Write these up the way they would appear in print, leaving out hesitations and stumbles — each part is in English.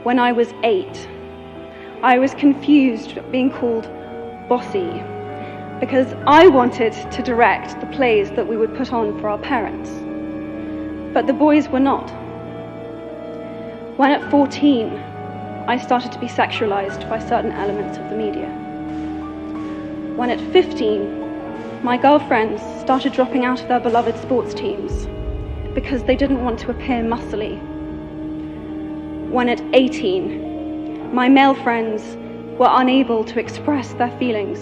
when I was 8, I was confused being called bossy because I wanted to direct the plays that we would put on for our parents, but the boys were not. When at 14, I started to be sexualized by certain elements of the media. When at 15, my girlfriends started dropping out of their beloved sports teams because they didn't want to appear muscly. When at 18, my male friends were unable to express their feelings.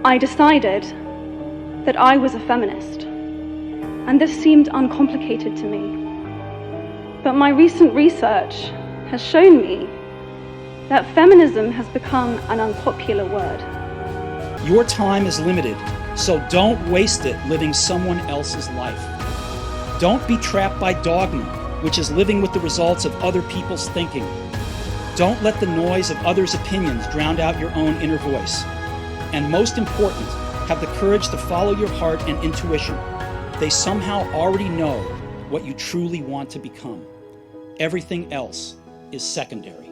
I decided that I was a feminist, and this seemed uncomplicated to me. But my recent research has shown me that feminism has become an unpopular word. Your time is limited, so don't waste it living someone else's life. Don't be trapped by dogma, which is living with the results of other people's thinking. Don't let the noise of others' opinions drown out your own inner voice. And most important, have the courage to follow your heart and intuition. They somehow already know what you truly want to become. Everything else is secondary.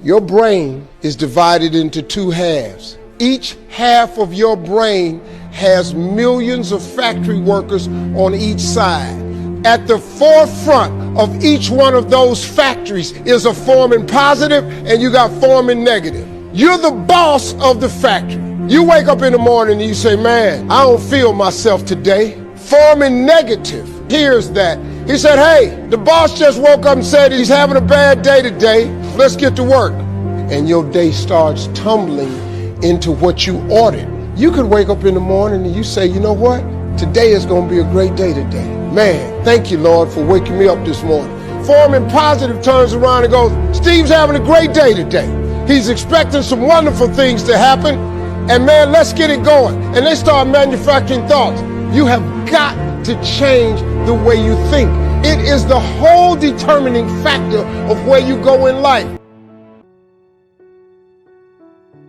Your brain is divided into two halves. Each half of your brain has millions of factory workers on each side. At the forefront of each one of those factories is a forming positive and you got forming negative. You're the boss of the factory. You wake up in the morning and you say, man, I don't feel myself today. Forming negative hears that. He said, hey, the boss just woke up and said he's having a bad day today. Let's get to work. And your day starts tumbling into what you ordered. You could wake up in the morning and you say, you know what? Today is going to be a great day today. Man, thank you, Lord, for waking me up this morning. Forming positive turns around and goes, Steve's having a great day today. He's expecting some wonderful things to happen. And man, let's get it going. And they start manufacturing thoughts. You have got to change the way you think. It is the whole determining factor of where you go in life.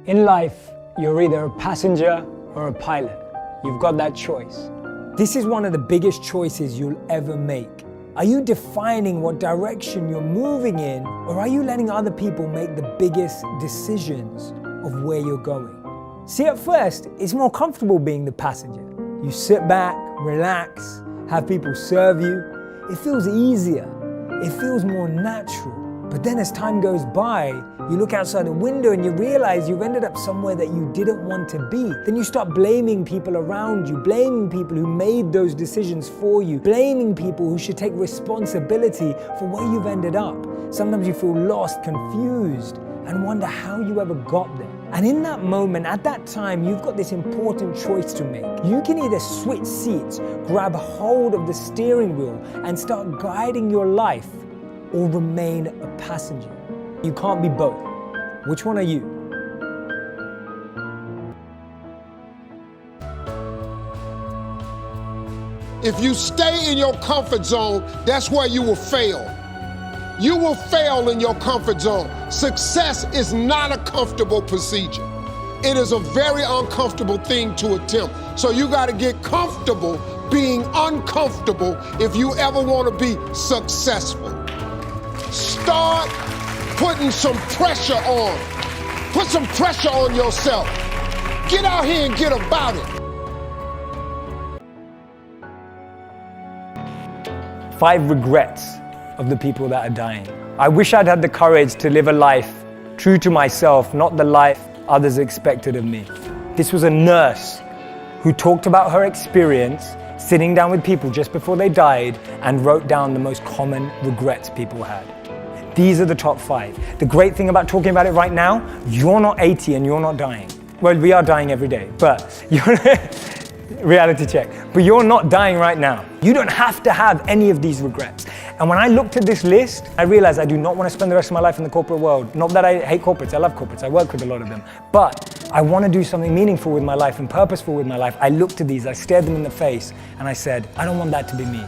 In life, you're either a passenger or a pilot. You've got that choice. This is one of the biggest choices you'll ever make. Are you defining what direction you're moving in, or are you letting other people make the biggest decisions of where you're going? See, at first, it's more comfortable being the passenger. You sit back, relax, have people serve you. It feels easier. It feels more natural. But then as time goes by, you look outside the window and you realize you've ended up somewhere that you didn't want to be. Then you start blaming people around you, blaming people who made those decisions for you, blaming people who should take responsibility for where you've ended up. Sometimes you feel lost, confused, and wonder how you ever got there. And in that moment, at that time, you've got this important choice to make. You can either switch seats, grab hold of the steering wheel, and start guiding your life, or remain a passenger. You can't be both. Which one are you? If you stay in your comfort zone, that's where you will fail. You will fail in your comfort zone. Success is not a comfortable procedure. It is a very uncomfortable thing to attempt. So you got to get comfortable being uncomfortable if you ever want to be successful. Start putting some pressure on. Put some pressure on yourself. Get out here and get about it. 5 regrets of the people that are dying. I wish I'd had the courage to live a life true to myself, not the life others expected of me. This was a nurse who talked about her experience sitting down with people just before they died and wrote down the most common regrets people had. These are the top 5. The great thing about talking about it right now, you're not 80 and you're not dying. Well, we are dying every day, but you're reality check. But you're not dying right now. You don't have to have any of these regrets. And when I looked at this list, I realized I do not want to spend the rest of my life in the corporate world. Not that I hate corporates, I love corporates, I work with a lot of them. But I want to do something meaningful with my life and purposeful with my life. I looked at these, I stared them in the face, and I said, I don't want that to be me.